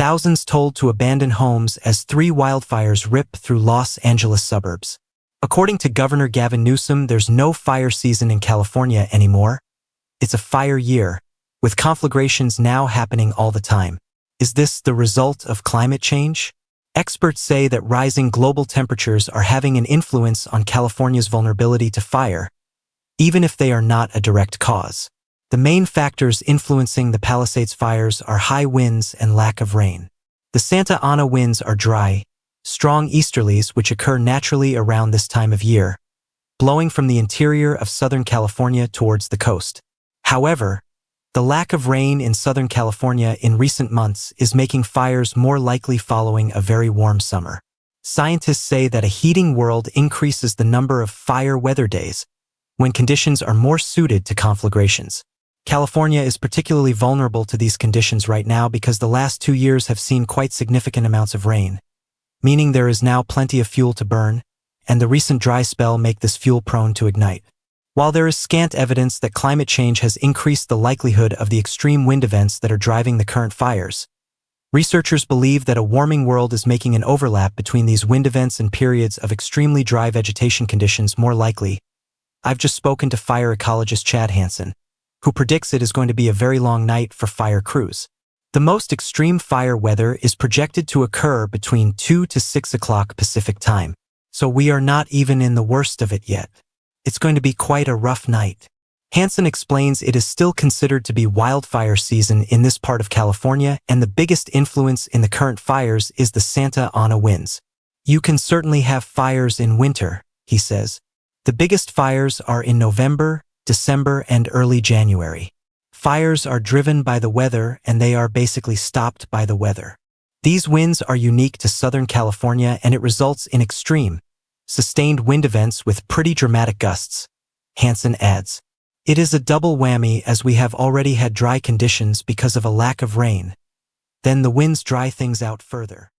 thousands told to abandon homes as 3 wildfires rip through Los Angeles suburbs. According to Governor Gavin Newsom, there's no fire season in California anymore. It's a fire year, with conflagrations now happening all the time. Is this the result of climate change? Experts say that rising global temperatures are having an influence on California's vulnerability to fire, even if they are not a direct cause. The main factors influencing the Palisades fires are high winds and lack of rain. The Santa Ana winds are dry, strong easterlies which occur naturally around this time of year, blowing from the interior of Southern California towards the coast. However, the lack of rain in Southern California in recent months is making fires more likely following a very warm summer. Scientists say that a heating world increases the number of fire weather days, when conditions are more suited to conflagrations. California is particularly vulnerable to these conditions right now because the last 2 years have seen quite significant amounts of rain, meaning there is now plenty of fuel to burn, and the recent dry spell make this fuel prone to ignite. While there is scant evidence that climate change has increased the likelihood of the extreme wind events that are driving the current fires, researchers believe that a warming world is making an overlap between these wind events and periods of extremely dry vegetation conditions more likely. I've just spoken to fire ecologist Chad Hansen, who predicts it is going to be a very long night for fire crews. The most extreme fire weather is projected to occur between 2 to 6 o'clock Pacific time, so we are not even in the worst of it yet. It's going to be quite a rough night. Hansen explains it is still considered to be wildfire season in this part of California, and the biggest influence in the current fires is the Santa Ana winds. You can certainly have fires in winter, he says. The biggest fires are in November, December, and early January. Fires are driven by the weather, and they are basically stopped by the weather. These winds are unique to Southern California, and it results in extreme, sustained wind events with pretty dramatic gusts, Hansen adds. It is a double whammy as we have already had dry conditions because of a lack of rain. Then the winds dry things out further.